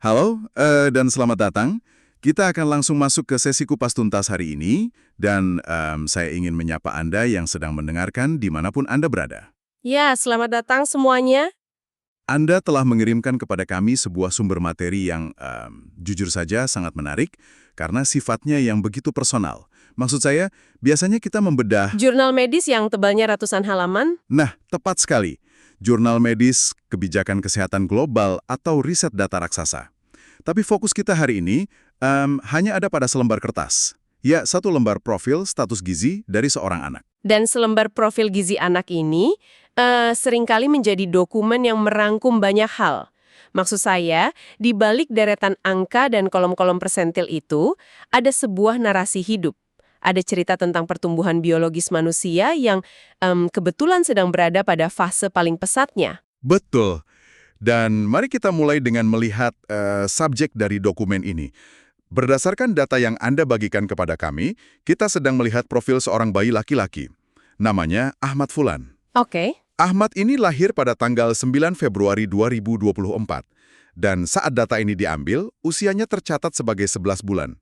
Halo, dan selamat datang. Kita akan langsung masuk ke sesi kupas tuntas hari ini, dan saya ingin menyapa Anda yang sedang mendengarkan dimanapun Anda berada. Ya, selamat datang semuanya. Anda telah mengirimkan kepada kami sebuah sumber materi yang jujur saja sangat menarik, karena sifatnya yang begitu personal. Maksud saya, biasanya kita membedah. Jurnal medis yang tebalnya ratusan halaman. Nah, tepat sekali. Jurnal medis, kebijakan kesehatan global, atau riset data raksasa. Tapi fokus kita hari ini hanya ada pada selembar kertas. Ya, satu lembar profil status gizi dari seorang anak. Dan selembar profil gizi anak ini seringkali menjadi dokumen yang merangkum banyak hal. Maksud saya, di balik deretan angka dan kolom-kolom persentil itu, ada sebuah narasi hidup. Ada cerita tentang pertumbuhan biologis manusia yang kebetulan sedang berada pada fase paling pesatnya. Betul. Dan mari kita mulai dengan melihat subjek dari dokumen ini. Berdasarkan data yang Anda bagikan kepada kami, kita sedang melihat profil seorang bayi laki-laki. Namanya Ahmad Fulan. Oke. Ahmad ini lahir pada tanggal 9 Februari 2024. Dan saat data ini diambil, usianya tercatat sebagai 11 bulan.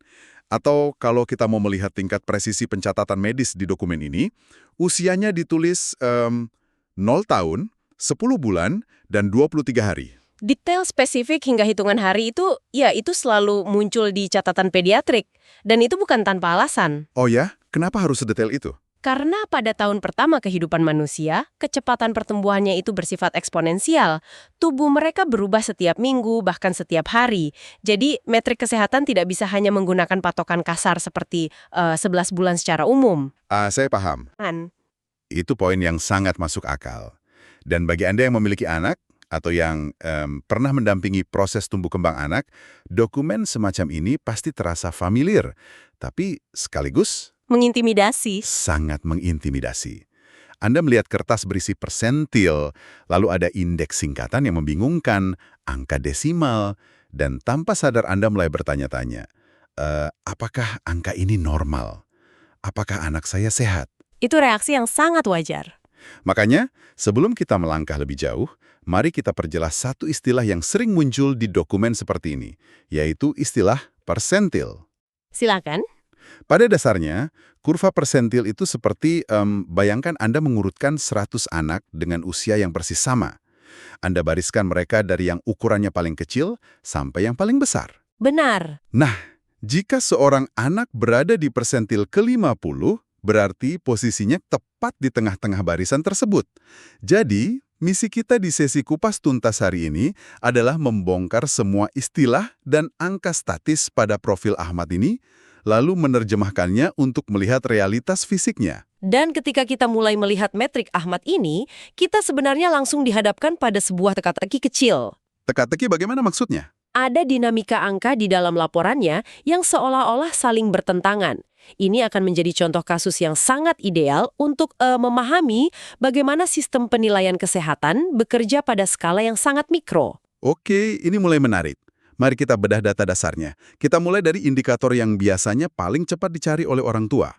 Atau kalau kita mau melihat tingkat presisi pencatatan medis di dokumen ini, usianya ditulis 0 tahun, 10 bulan, dan 23 hari. Detail spesifik hingga hitungan hari itu, ya itu selalu muncul di catatan pediatrik. Dan itu bukan tanpa alasan. Oh ya? Kenapa harus sedetail itu? Karena pada tahun pertama kehidupan manusia, kecepatan pertumbuhannya itu bersifat eksponensial. Tubuh mereka berubah setiap minggu, bahkan setiap hari. Jadi, metrik kesehatan tidak bisa hanya menggunakan patokan kasar seperti 11 bulan secara umum. Saya paham. Itu poin yang sangat masuk akal. Dan bagi Anda yang memiliki anak, atau yang pernah mendampingi proses tumbuh kembang anak, dokumen semacam ini pasti terasa familiar, tapi sekaligus Mengintimidasi. sangat mengintimidasi. Anda melihat kertas berisi persentil, lalu ada indeks singkatan yang membingungkan, angka desimal, dan tanpa sadar Anda mulai bertanya-tanya, apakah angka ini normal? Apakah anak saya sehat? Itu reaksi yang sangat wajar. Makanya, sebelum kita melangkah lebih jauh, mari kita perjelas satu istilah yang sering muncul di dokumen seperti ini, yaitu istilah persentil. Silakan. Pada dasarnya, kurva persentil itu seperti, bayangkan Anda mengurutkan 100 anak dengan usia yang persis sama. Anda bariskan mereka dari yang ukurannya paling kecil sampai yang paling besar. Benar. Nah, jika seorang anak berada di persentil ke-50, berarti posisinya tepat di tengah-tengah barisan tersebut. Jadi, misi kita di sesi kupas tuntas hari ini adalah membongkar semua istilah dan angka statis pada profil Ahmad ini, lalu menerjemahkannya untuk melihat realitas fisiknya. Dan ketika kita mulai melihat metrik Ahmad ini, kita sebenarnya langsung dihadapkan pada sebuah teka-teki kecil. Teka-teki bagaimana maksudnya? Ada dinamika angka di dalam laporannya yang seolah-olah saling bertentangan. Ini akan menjadi contoh kasus yang sangat ideal untuk memahami bagaimana sistem penilaian kesehatan bekerja pada skala yang sangat mikro. Oke, ini mulai menarik. Mari kita bedah data dasarnya. Kita mulai dari indikator yang biasanya paling cepat dicari oleh orang tua.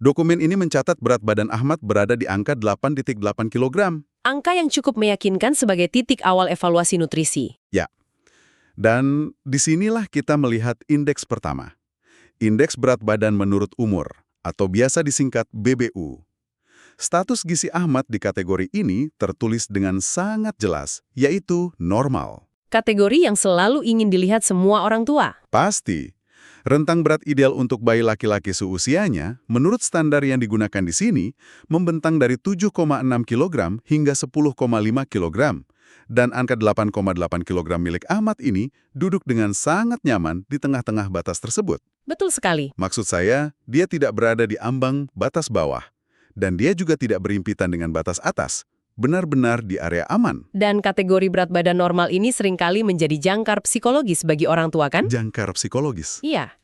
Dokumen ini mencatat berat badan Ahmad berada di angka 8,8 kg. Angka yang cukup meyakinkan sebagai titik awal evaluasi nutrisi. Ya. Dan disinilah kita melihat indeks pertama. Indeks berat badan menurut umur, atau biasa disingkat BBU. Status gizi Ahmad di kategori ini tertulis dengan sangat jelas, yaitu normal. Kategori yang selalu ingin dilihat semua orang tua. Pasti. Rentang berat ideal untuk bayi laki-laki seusianya, menurut standar yang digunakan di sini, membentang dari 7,6 kg hingga 10,5 kg. Dan angka 8,8 kg milik Ahmad ini duduk dengan sangat nyaman di tengah-tengah batas tersebut. Betul sekali. Maksud saya, dia tidak berada di ambang batas bawah. Dan dia juga tidak berimpitan dengan batas atas. Benar-benar di area aman. Dan kategori berat badan normal ini seringkali menjadi jangkar psikologis bagi orang tua, kan? Jangkar psikologis. Iya.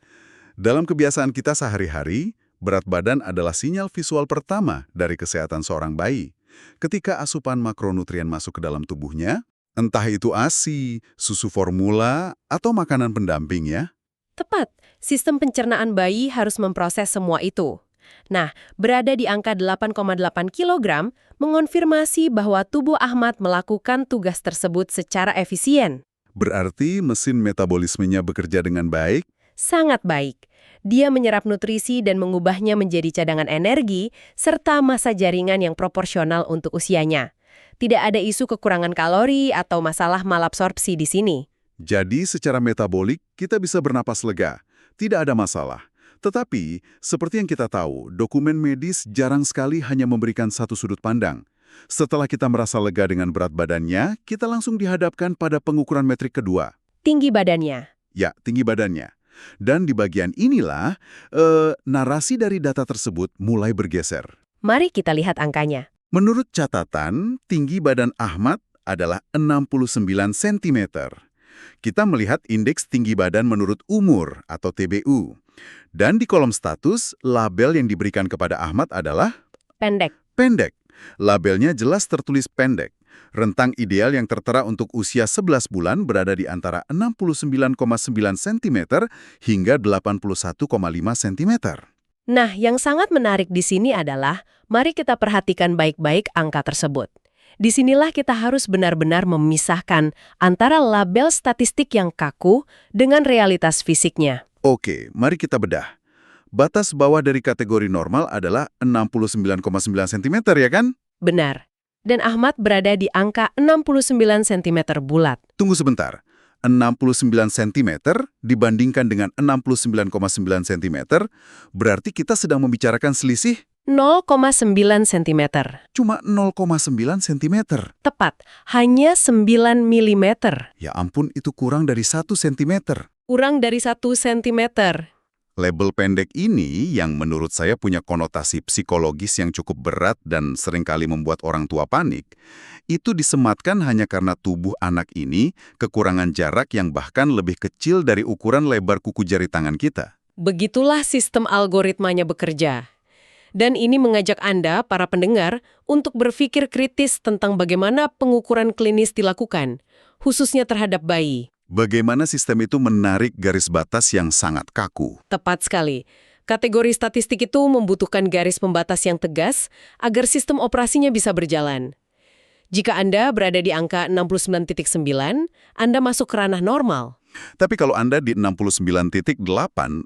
Dalam kebiasaan kita sehari-hari, berat badan adalah sinyal visual pertama dari kesehatan seorang bayi. Ketika asupan makronutrien masuk ke dalam tubuhnya, entah itu ASI, susu formula, atau makanan pendamping ya. Tepat. Sistem pencernaan bayi harus memproses semua itu. Nah, berada di angka 8,8 kg mengonfirmasi bahwa tubuh Ahmad melakukan tugas tersebut secara efisien. Berarti mesin metabolismenya bekerja dengan baik? Sangat baik. Dia menyerap nutrisi dan mengubahnya menjadi cadangan energi, serta massa jaringan yang proporsional untuk usianya. Tidak ada isu kekurangan kalori atau masalah malabsorpsi di sini. Jadi secara metabolik kita bisa bernapas lega, tidak ada masalah. Tetapi, seperti yang kita tahu, dokumen medis jarang sekali hanya memberikan satu sudut pandang. Setelah kita merasa lega dengan berat badannya, kita langsung dihadapkan pada pengukuran metrik kedua. Tinggi badannya. Ya, tinggi badannya. Dan di bagian inilah, narasi dari data tersebut mulai bergeser. Mari kita lihat angkanya. Menurut catatan, tinggi badan Ahmad adalah 69 cm. Kita melihat indeks tinggi badan menurut umur atau TBU. Dan di kolom status, label yang diberikan kepada Ahmad adalah Pendek. pendek. Labelnya jelas tertulis pendek. Rentang ideal yang tertera untuk usia 11 bulan berada di antara 69,9 cm hingga 81,5 cm. Nah, yang sangat menarik di sini adalah, mari kita perhatikan baik-baik angka tersebut. Disinilah kita harus benar-benar memisahkan antara label statistik yang kaku dengan realitas fisiknya. Oke, mari kita bedah. Batas bawah dari kategori normal adalah 69,9 cm ya kan? Benar. Dan Ahmad berada di angka 69 cm bulat. Tunggu sebentar. 69 cm dibandingkan dengan 69,9 cm, berarti kita sedang membicarakan selisih 0,9 cm. cuma 0,9 cm. Tepat, hanya 9 mm. Ya ampun, itu kurang dari 1 cm. Kurang dari 1 cm. Label pendek ini yang menurut saya punya konotasi psikologis yang cukup berat dan seringkali membuat orang tua panik, itu disematkan hanya karena tubuh anak ini kekurangan jarak yang bahkan lebih kecil dari ukuran lebar kuku jari tangan kita. Begitulah sistem algoritmanya bekerja. Dan ini mengajak Anda, para pendengar, untuk berpikir kritis tentang bagaimana pengukuran klinis dilakukan, khususnya terhadap bayi. Bagaimana sistem itu menarik garis batas yang sangat kaku. Tepat sekali. Kategori statistik itu membutuhkan garis pembatas yang tegas agar sistem operasinya bisa berjalan. Jika Anda berada di angka 69.9, Anda masuk ke ranah normal. Tapi kalau Anda di 69.8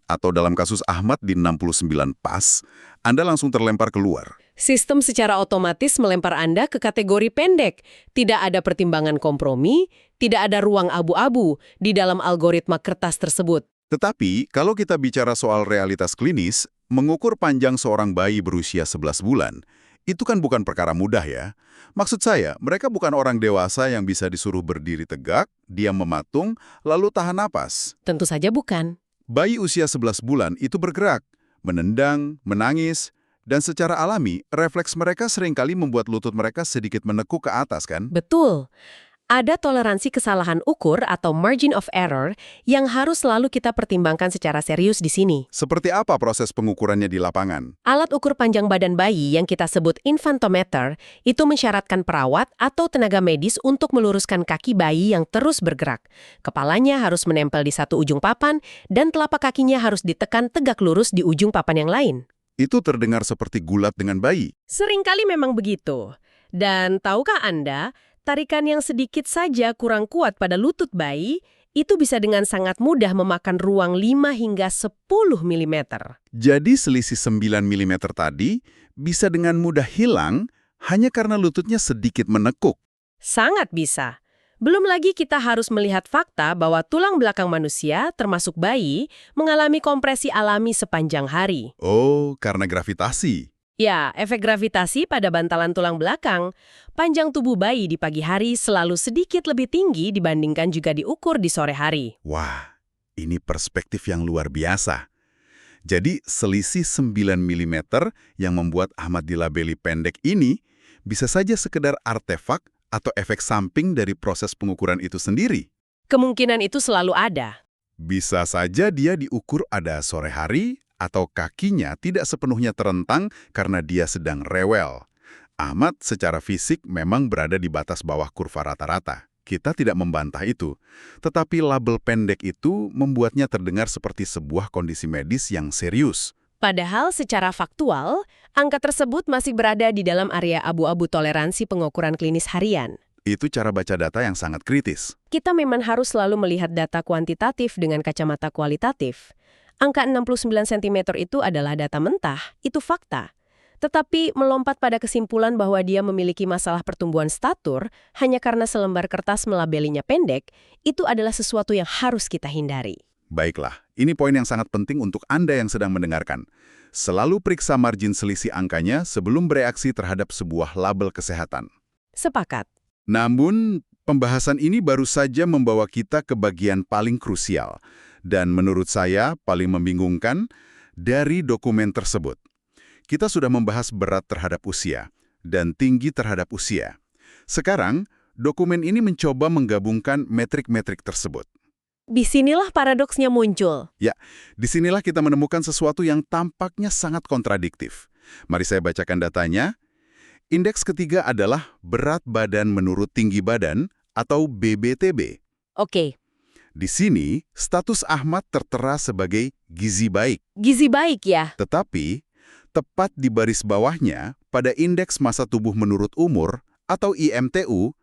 atau dalam kasus Ahmad di 69 pas, Anda langsung terlempar keluar. Sistem secara otomatis melempar Anda ke kategori pendek. Tidak ada pertimbangan kompromi, tidak ada ruang abu-abu di dalam algoritma kertas tersebut. Tetapi, kalau kita bicara soal realitas klinis, mengukur panjang seorang bayi berusia 11 bulan, itu kan bukan perkara mudah ya. Maksud saya, mereka bukan orang dewasa yang bisa disuruh berdiri tegak, diam mematung, lalu tahan napas. Tentu saja bukan. Bayi usia 11 bulan itu bergerak, menendang, menangis, dan secara alami, refleks mereka seringkali membuat lutut mereka sedikit menekuk ke atas kan? Betul. Ada toleransi kesalahan ukur atau margin of error yang harus selalu kita pertimbangkan secara serius di sini. Seperti apa proses pengukurannya di lapangan? Alat ukur panjang badan bayi yang kita sebut infantometer itu mensyaratkan perawat atau tenaga medis untuk meluruskan kaki bayi yang terus bergerak. Kepalanya harus menempel di satu ujung papan dan telapak kakinya harus ditekan tegak lurus di ujung papan yang lain. Itu terdengar seperti gulat dengan bayi. Seringkali memang begitu. Dan tahukah Anda, tarikan yang sedikit saja kurang kuat pada lutut bayi, itu bisa dengan sangat mudah memakan ruang 5 hingga 10 mm. Jadi selisih 9 mm tadi bisa dengan mudah hilang hanya karena lututnya sedikit menekuk. Sangat bisa. Belum lagi kita harus melihat fakta bahwa tulang belakang manusia, termasuk bayi, mengalami kompresi alami sepanjang hari. Oh, karena gravitasi. Ya, efek gravitasi pada bantalan tulang belakang. Panjang tubuh bayi di pagi hari selalu sedikit lebih tinggi dibandingkan juga diukur di sore hari. Wah, ini perspektif yang luar biasa. Jadi selisih 9 mm yang membuat Ahmad dilabeli pendek ini bisa saja sekedar artefak atau efek samping dari proses pengukuran itu sendiri. Kemungkinan itu selalu ada. Bisa saja dia diukur ada sore hari, atau kakinya tidak sepenuhnya terentang karena dia sedang rewel. Ahmad secara fisik memang berada di batas bawah kurva rata-rata. Kita tidak membantah itu. Tetapi label pendek itu membuatnya terdengar seperti sebuah kondisi medis yang serius. Padahal secara faktual, angka tersebut masih berada di dalam area abu-abu toleransi pengukuran klinis harian. Itu cara baca data yang sangat kritis. Kita memang harus selalu melihat data kuantitatif dengan kacamata kualitatif. Angka 69 cm itu adalah data mentah, itu fakta. Tetapi melompat pada kesimpulan bahwa dia memiliki masalah pertumbuhan statur hanya karena selembar kertas melabelinya pendek, itu adalah sesuatu yang harus kita hindari. Baiklah, ini poin yang sangat penting untuk Anda yang sedang mendengarkan. Selalu periksa margin selisih angkanya sebelum bereaksi terhadap sebuah label kesehatan. Sepakat. Namun, pembahasan ini baru saja membawa kita ke bagian paling krusial. Dan menurut saya, paling membingungkan dari dokumen tersebut. Kita sudah membahas berat terhadap usia dan tinggi terhadap usia. Sekarang, dokumen ini mencoba menggabungkan metrik-metrik tersebut. Disinilah paradoksnya muncul. Ya, disinilah kita menemukan sesuatu yang tampaknya sangat kontradiktif. Mari saya bacakan datanya. Indeks ketiga adalah berat badan menurut tinggi badan atau BBTB. Oke, Di sini, status Ahmad tertera sebagai gizi baik. gizi baik ya. Tetapi, tepat di baris bawahnya, pada indeks massa tubuh menurut umur atau IMTU,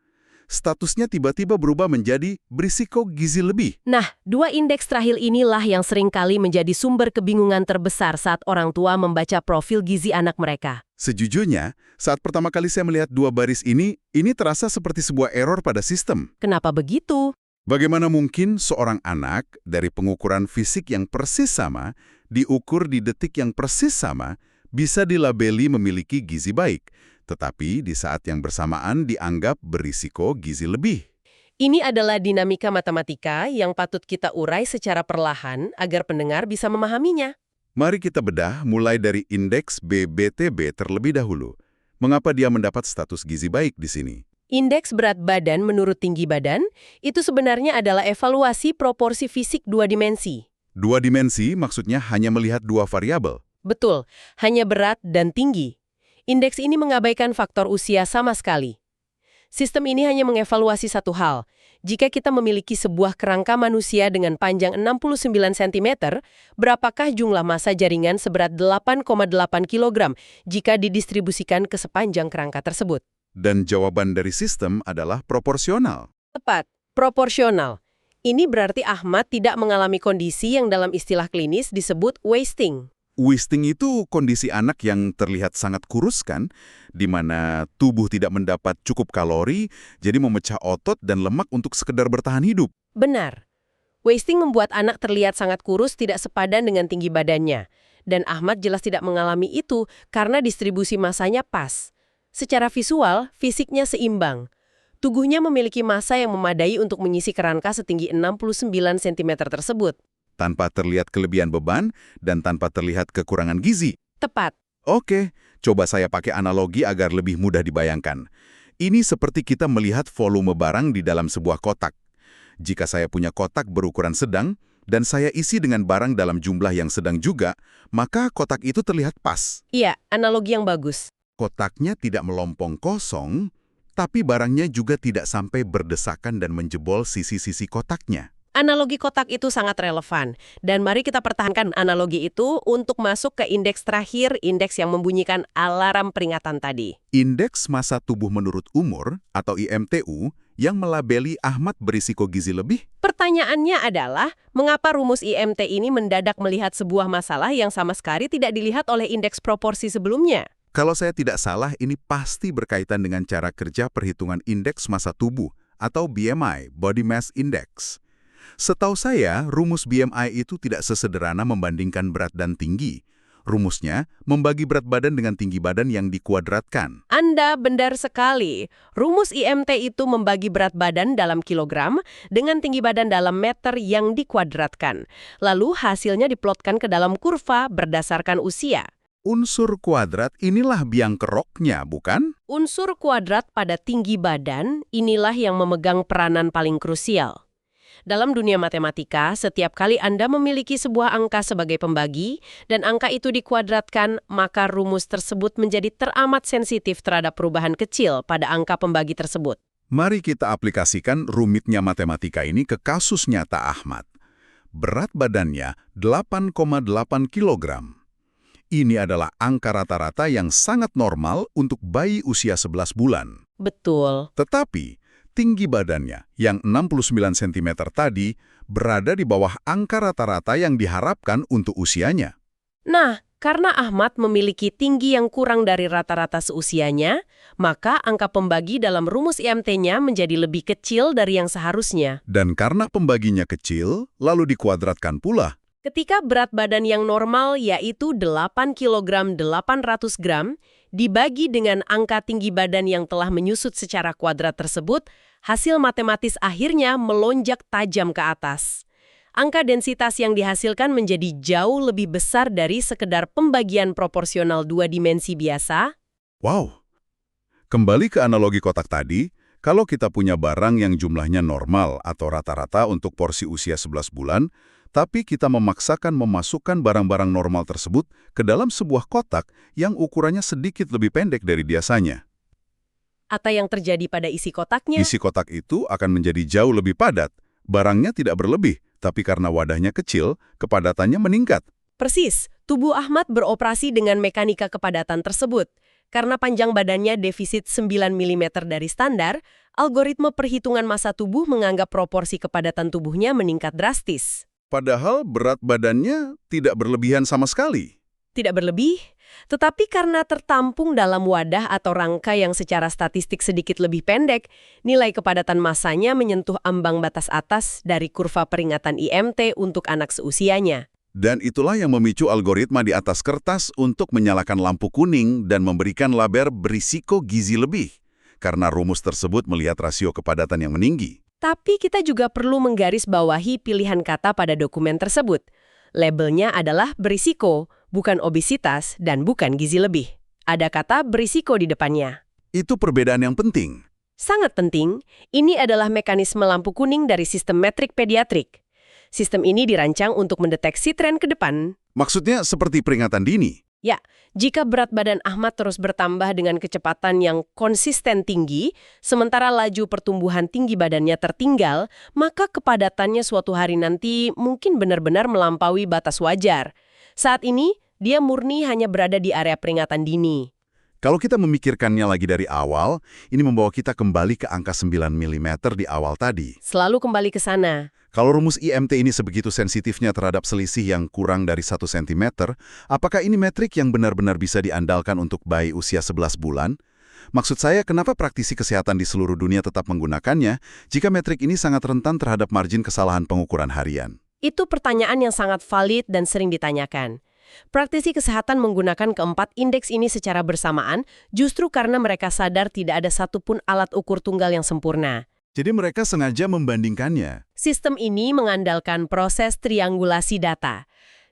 statusnya tiba-tiba berubah menjadi berisiko gizi lebih. Nah, dua indeks terakhir inilah yang seringkali menjadi sumber kebingungan terbesar saat orang tua membaca profil gizi anak mereka. Sejujurnya, saat pertama kali saya melihat dua baris ini terasa seperti sebuah error pada sistem. Kenapa begitu? Bagaimana mungkin seorang anak dari pengukuran fisik yang persis sama, diukur di detik yang persis sama, bisa dilabeli memiliki gizi baik, tetapi di saat yang bersamaan dianggap berisiko gizi lebih? Ini adalah dinamika matematika yang patut kita urai secara perlahan agar pendengar bisa memahaminya. Mari kita bedah mulai dari indeks BBTB terlebih dahulu. Mengapa dia mendapat status gizi baik di sini? Indeks berat badan menurut tinggi badan itu sebenarnya adalah evaluasi proporsi fisik dua dimensi. Dua dimensi maksudnya hanya melihat dua variabel. Betul, hanya berat dan tinggi. Indeks ini mengabaikan faktor usia sama sekali. Sistem ini hanya mengevaluasi satu hal. Jika kita memiliki sebuah kerangka manusia dengan panjang 69 cm, berapakah jumlah massa jaringan seberat 8,8 kg jika didistribusikan ke sepanjang kerangka tersebut? Dan jawaban dari sistem adalah proporsional. Tepat, proporsional. Ini berarti Ahmad tidak mengalami kondisi yang dalam istilah klinis disebut wasting. Wasting itu kondisi anak yang terlihat sangat kurus kan, di mana tubuh tidak mendapat cukup kalori, jadi memecah otot dan lemak untuk sekedar bertahan hidup. Benar. Wasting membuat anak terlihat sangat kurus tidak sepadan dengan tinggi badannya. Dan Ahmad jelas tidak mengalami itu karena distribusi massanya pas. Secara visual, fisiknya seimbang. Tubuhnya memiliki massa yang memadai untuk mengisi kerangka setinggi 69 cm tersebut. Tanpa terlihat kelebihan beban dan tanpa terlihat kekurangan gizi. Tepat. Oke, coba saya pakai analogi agar lebih mudah dibayangkan. Ini seperti kita melihat volume barang di dalam sebuah kotak. Jika saya punya kotak berukuran sedang, dan saya isi dengan barang dalam jumlah yang sedang juga, maka kotak itu terlihat pas. Iya, analogi yang bagus. Kotaknya tidak melompong kosong, tapi barangnya juga tidak sampai berdesakan dan menjebol sisi-sisi kotaknya. Analogi kotak itu sangat relevan. Dan mari kita pertahankan analogi itu untuk masuk ke indeks terakhir, indeks yang membunyikan alarm peringatan tadi. Indeks massa tubuh menurut umur, atau IMTU, yang melabeli Ahmad berisiko gizi lebih? Pertanyaannya adalah, mengapa rumus IMT ini mendadak melihat sebuah masalah yang sama sekali tidak dilihat oleh indeks proporsi sebelumnya? Kalau saya tidak salah, ini pasti berkaitan dengan cara kerja perhitungan indeks massa tubuh atau BMI, Body Mass Index. Setahu saya, rumus BMI itu tidak sesederhana membandingkan berat dan tinggi. Rumusnya, membagi berat badan dengan tinggi badan yang dikuadratkan. Anda benar sekali. Rumus IMT itu membagi berat badan dalam kilogram dengan tinggi badan dalam meter yang dikuadratkan. Lalu hasilnya diplotkan ke dalam kurva berdasarkan usia. Unsur kuadrat inilah biang keroknya, bukan? Unsur kuadrat pada tinggi badan inilah yang memegang peranan paling krusial. Dalam dunia matematika, setiap kali Anda memiliki sebuah angka sebagai pembagi dan angka itu dikuadratkan, maka rumus tersebut menjadi teramat sensitif terhadap perubahan kecil pada angka pembagi tersebut. Mari kita aplikasikan rumitnya matematika ini ke kasus nyata Ahmad. Berat badannya 8,8 kilogram. Ini adalah angka rata-rata yang sangat normal untuk bayi usia 11 bulan. Betul. Tetapi, tinggi badannya yang 69 cm tadi berada di bawah angka rata-rata yang diharapkan untuk usianya. Nah, karena Ahmad memiliki tinggi yang kurang dari rata-rata seusianya, maka angka pembagi dalam rumus IMT-nya menjadi lebih kecil dari yang seharusnya. Dan karena pembaginya kecil, lalu dikuadratkan pula. Ketika berat badan yang normal yaitu 8 kg 800 gram dibagi dengan angka tinggi badan yang telah menyusut secara kuadrat tersebut, hasil matematis akhirnya melonjak tajam ke atas. Angka densitas yang dihasilkan menjadi jauh lebih besar dari sekedar pembagian proporsional dua dimensi biasa. Wow! Kembali ke analogi kotak tadi, kalau kita punya barang yang jumlahnya normal atau rata-rata untuk porsi usia 11 bulan, tapi kita memaksakan memasukkan barang-barang normal tersebut ke dalam sebuah kotak yang ukurannya sedikit lebih pendek dari biasanya. Apa yang terjadi pada isi kotaknya? Isi kotak itu akan menjadi jauh lebih padat. Barangnya tidak berlebih, tapi karena wadahnya kecil, kepadatannya meningkat. Persis, tubuh Ahmad beroperasi dengan mekanika kepadatan tersebut. Karena panjang badannya defisit 9 mm dari standar, algoritma perhitungan massa tubuh menganggap proporsi kepadatan tubuhnya meningkat drastis. Padahal berat badannya tidak berlebihan sama sekali. Tidak berlebih, tetapi karena tertampung dalam wadah atau rangka yang secara statistik sedikit lebih pendek, nilai kepadatan massanya menyentuh ambang batas atas dari kurva peringatan IMT untuk anak seusianya. Dan itulah yang memicu algoritma di atas kertas untuk menyalakan lampu kuning dan memberikan label berisiko gizi lebih, karena rumus tersebut melihat rasio kepadatan yang meninggi. Tapi kita juga perlu menggarisbawahi pilihan kata pada dokumen tersebut. Labelnya adalah berisiko, bukan obesitas, dan bukan gizi lebih. Ada kata berisiko di depannya. Itu perbedaan yang penting. Sangat penting, ini adalah mekanisme lampu kuning dari sistem metrik pediatrik. Sistem ini dirancang untuk mendeteksi tren ke depan. Maksudnya seperti peringatan dini. Ya, jika berat badan Ahmad terus bertambah dengan kecepatan yang konsisten tinggi, sementara laju pertumbuhan tinggi badannya tertinggal, maka kepadatannya suatu hari nanti mungkin benar-benar melampaui batas wajar. Saat ini, dia murni hanya berada di area peringatan dini. Kalau kita memikirkannya lagi dari awal, ini membawa kita kembali ke angka 9 mm di awal tadi. Selalu kembali ke sana. Kalau rumus IMT ini sebegitu sensitifnya terhadap selisih yang kurang dari 1 cm, apakah ini metrik yang benar-benar bisa diandalkan untuk bayi usia 11 bulan? Maksud saya, kenapa praktisi kesehatan di seluruh dunia tetap menggunakannya jika metrik ini sangat rentan terhadap margin kesalahan pengukuran harian? Itu pertanyaan yang sangat valid dan sering ditanyakan. Praktisi kesehatan menggunakan keempat indeks ini secara bersamaan justru karena mereka sadar tidak ada satupun alat ukur tunggal yang sempurna. Jadi mereka sengaja membandingkannya. Sistem ini mengandalkan proses triangulasi data.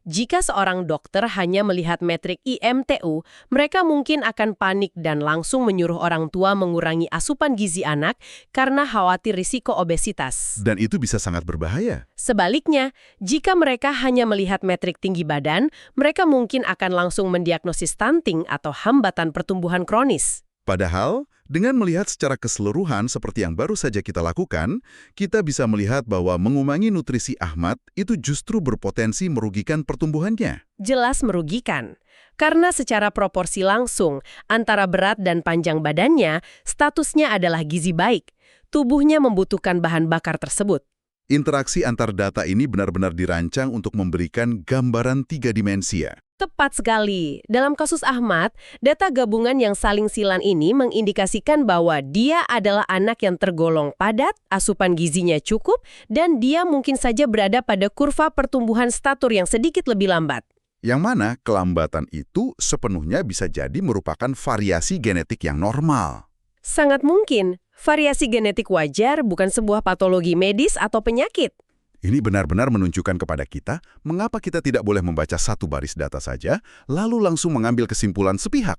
Jika seorang dokter hanya melihat metrik IMTU, mereka mungkin akan panik dan langsung menyuruh orang tua mengurangi asupan gizi anak karena khawatir risiko obesitas. Dan itu bisa sangat berbahaya. Sebaliknya, jika mereka hanya melihat metrik tinggi badan, mereka mungkin akan langsung mendiagnosis stunting atau hambatan pertumbuhan kronis. Padahal, dengan melihat secara keseluruhan seperti yang baru saja kita lakukan, kita bisa melihat bahwa mengurangi nutrisi Ahmad itu justru berpotensi merugikan pertumbuhannya. Jelas merugikan. Karena secara proporsi langsung antara berat dan panjang badannya, statusnya adalah gizi baik. Tubuhnya membutuhkan bahan bakar tersebut. Interaksi antar data ini benar-benar dirancang untuk memberikan gambaran 3 dimensi. Tepat sekali. Dalam kasus Ahmad, data gabungan yang saling silang ini mengindikasikan bahwa dia adalah anak yang tergolong padat, asupan gizinya cukup, dan dia mungkin saja berada pada kurva pertumbuhan statur yang sedikit lebih lambat. Yang mana kelambatan itu sepenuhnya bisa jadi merupakan variasi genetik yang normal. Sangat mungkin. Variasi genetik wajar bukan sebuah patologi medis atau penyakit. Ini benar-benar menunjukkan kepada kita mengapa kita tidak boleh membaca satu baris data saja, lalu langsung mengambil kesimpulan sepihak.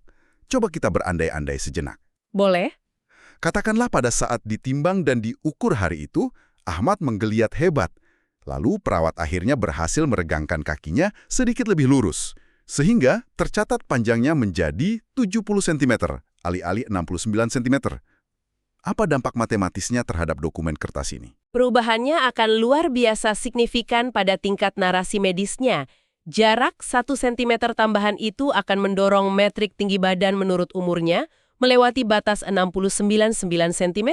Coba kita berandai-andai sejenak. Boleh? Katakanlah pada saat ditimbang dan diukur hari itu, Ahmad menggeliat hebat. Lalu perawat akhirnya berhasil meregangkan kakinya sedikit lebih lurus, sehingga tercatat panjangnya menjadi 70 cm, alih-alih 69 cm. Apa dampak matematisnya terhadap dokumen kertas ini? Perubahannya akan luar biasa signifikan pada tingkat narasi medisnya. Jarak 1 cm tambahan itu akan mendorong metrik tinggi badan menurut umurnya melewati batas 69,9 cm.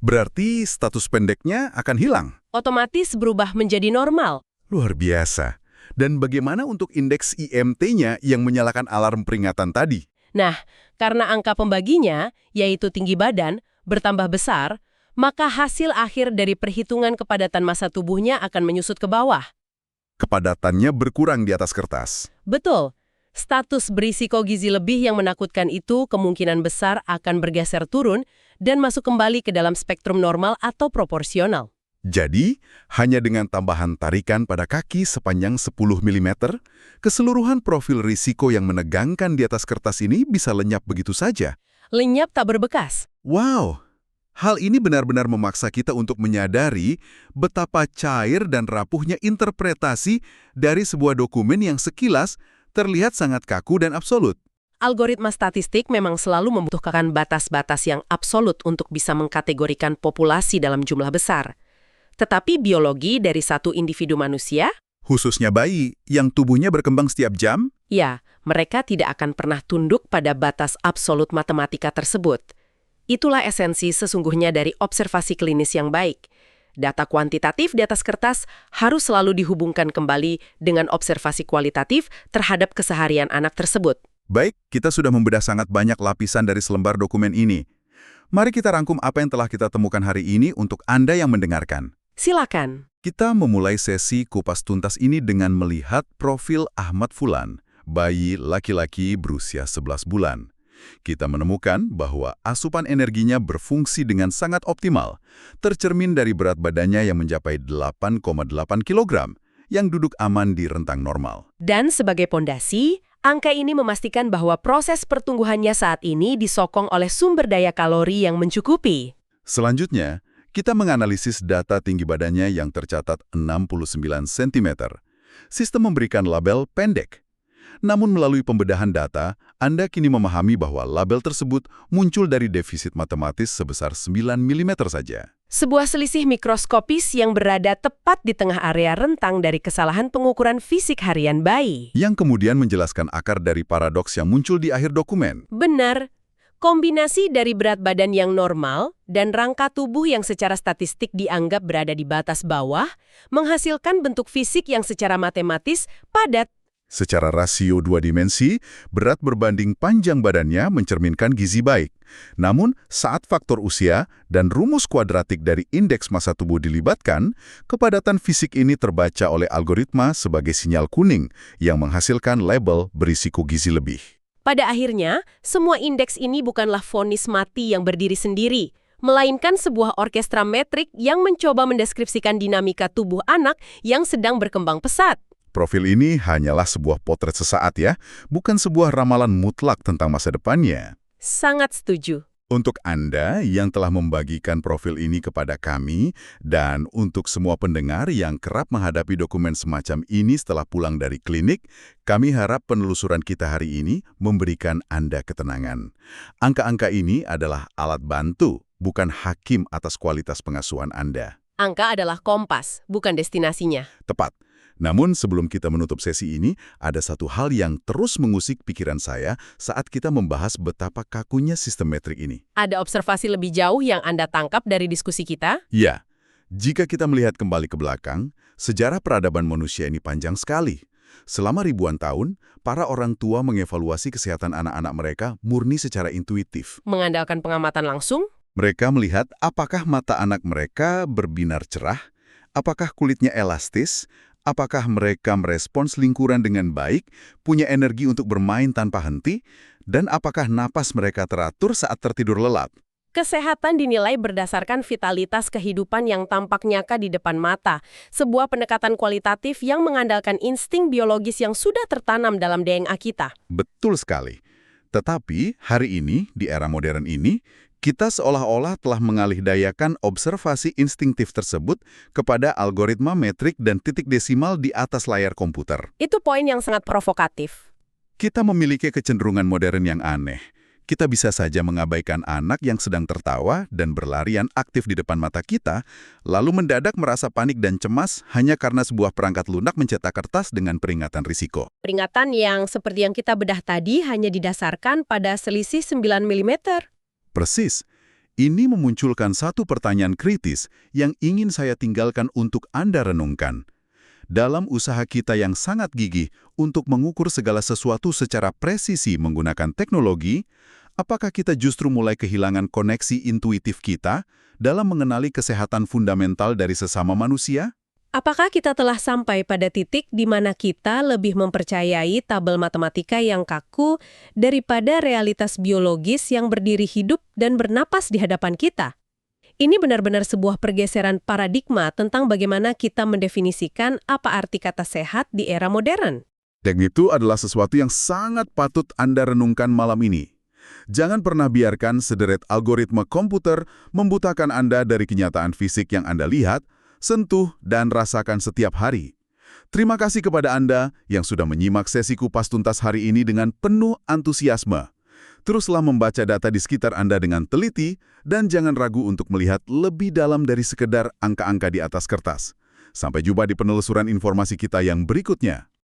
Berarti status pendeknya akan hilang. Otomatis berubah menjadi normal. Luar biasa. Dan bagaimana untuk indeks IMT-nya yang menyalakan alarm peringatan tadi? Nah, karena angka pembaginya, yaitu tinggi badan, bertambah besar, maka hasil akhir dari perhitungan kepadatan massa tubuhnya akan menyusut ke bawah. Kepadatannya berkurang di atas kertas. Betul. Status berisiko gizi lebih yang menakutkan itu kemungkinan besar akan bergeser turun dan masuk kembali ke dalam spektrum normal atau proporsional. Jadi, hanya dengan tambahan tarikan pada kaki sepanjang 10 mm, keseluruhan profil risiko yang menegangkan di atas kertas ini bisa lenyap begitu saja. Lenyap tak berbekas. Wow! Hal ini benar-benar memaksa kita untuk menyadari betapa cair dan rapuhnya interpretasi dari sebuah dokumen yang sekilas terlihat sangat kaku dan absolut. Algoritma statistik memang selalu membutuhkan batas-batas yang absolut untuk bisa mengkategorikan populasi dalam jumlah besar. Tetapi biologi dari satu individu manusia, Khususnya bayi yang tubuhnya berkembang setiap jam, ya, mereka tidak akan pernah tunduk pada batas absolut matematika tersebut. Itulah esensi sesungguhnya dari observasi klinis yang baik. Data kuantitatif di atas kertas harus selalu dihubungkan kembali dengan observasi kualitatif terhadap keseharian anak tersebut. baik, kita sudah membedah sangat banyak lapisan dari selembar dokumen ini. Mari kita rangkum apa yang telah kita temukan hari ini untuk Anda yang mendengarkan. Silakan. Kita memulai sesi kupas tuntas ini dengan melihat profil Ahmad Fulan, bayi laki-laki berusia 11 bulan. Kita menemukan bahwa asupan energinya berfungsi dengan sangat optimal, tercermin dari berat badannya yang mencapai 8,8 kg, yang duduk aman di rentang normal. Dan sebagai pondasi, angka ini memastikan bahwa proses pertumbuhannya saat ini disokong oleh sumber daya kalori yang mencukupi. Selanjutnya, kita menganalisis data tinggi badannya yang tercatat 69 cm. Sistem memberikan label pendek. Namun melalui pembedahan data, Anda kini memahami bahwa label tersebut muncul dari defisit matematis sebesar 9 mm saja. Sebuah selisih mikroskopis yang berada tepat di tengah area rentang dari kesalahan pengukuran fisik harian bayi. Yang kemudian menjelaskan akar dari paradoks yang muncul di akhir dokumen. Benar. Kombinasi dari berat badan yang normal dan rangka tubuh yang secara statistik dianggap berada di batas bawah menghasilkan bentuk fisik yang secara matematis padat. Secara rasio 2 dimensi, berat berbanding panjang badannya mencerminkan gizi baik. Namun, saat faktor usia dan rumus kuadratik dari indeks massa tubuh dilibatkan, kepadatan fisik ini terbaca oleh algoritma sebagai sinyal kuning yang menghasilkan label berisiko gizi lebih. Pada akhirnya, semua indeks ini bukanlah vonis mati yang berdiri sendiri, melainkan sebuah orkestra metrik yang mencoba mendeskripsikan dinamika tubuh anak yang sedang berkembang pesat. Profil ini hanyalah sebuah potret sesaat ya, bukan sebuah ramalan mutlak tentang masa depannya. Sangat setuju. Untuk Anda yang telah membagikan profil ini kepada kami, dan untuk semua pendengar yang kerap menghadapi dokumen semacam ini setelah pulang dari klinik, kami harap penelusuran kita hari ini memberikan Anda ketenangan. Angka-angka ini adalah alat bantu, bukan hakim atas kualitas pengasuhan Anda. Angka adalah kompas, bukan destinasinya. Tepat. Namun sebelum kita menutup sesi ini, ada satu hal yang terus mengusik pikiran saya saat kita membahas betapa kakunya sistem metrik ini. Ada observasi lebih jauh yang Anda tangkap dari diskusi kita? Ya, jika kita melihat kembali ke belakang, sejarah peradaban manusia ini panjang sekali. Selama ribuan tahun, para orang tua mengevaluasi kesehatan anak-anak mereka murni secara intuitif. Mengandalkan pengamatan langsung? Mereka melihat apakah mata anak mereka berbinar cerah, apakah kulitnya elastis, apakah mereka merespons lingkungan dengan baik, punya energi untuk bermain tanpa henti, dan apakah napas mereka teratur saat tertidur lelap. Kesehatan dinilai berdasarkan vitalitas kehidupan yang tampak nyata di depan mata, sebuah pendekatan kualitatif yang mengandalkan insting biologis yang sudah tertanam dalam DNA kita. Betul sekali. Tetapi hari ini, di era modern ini, kita seolah-olah telah mengalihdayakan observasi instingtif tersebut kepada algoritma metrik dan titik desimal di atas layar komputer. Itu poin yang sangat provokatif. Kita memiliki kecenderungan modern yang aneh. Kita bisa saja mengabaikan anak yang sedang tertawa dan berlarian aktif di depan mata kita, lalu mendadak merasa panik dan cemas hanya karena sebuah perangkat lunak mencetak kertas dengan peringatan risiko. Peringatan yang seperti yang kita bedah tadi hanya didasarkan pada selisih 9 mm. Persis. Ini memunculkan satu pertanyaan kritis yang ingin saya tinggalkan untuk Anda renungkan. Dalam usaha kita yang sangat gigih untuk mengukur segala sesuatu secara presisi menggunakan teknologi, apakah kita justru mulai kehilangan koneksi intuitif kita dalam mengenali kesehatan fundamental dari sesama manusia? Apakah kita telah sampai pada titik di mana kita lebih mempercayai tabel matematika yang kaku daripada realitas biologis yang berdiri hidup dan bernapas di hadapan kita? Ini benar-benar sebuah pergeseran paradigma tentang bagaimana kita mendefinisikan apa arti kata sehat di era modern. Dan itu adalah sesuatu yang sangat patut Anda renungkan malam ini. Jangan pernah biarkan sederet algoritma komputer membutakan Anda dari kenyataan fisik yang Anda lihat, sentuh, dan rasakan setiap hari. Terima kasih kepada Anda yang sudah menyimak sesi kupas tuntas hari ini dengan penuh antusiasme. Teruslah membaca data di sekitar Anda dengan teliti dan jangan ragu untuk melihat lebih dalam dari sekedar angka-angka di atas kertas. Sampai jumpa di penelusuran informasi kita yang berikutnya.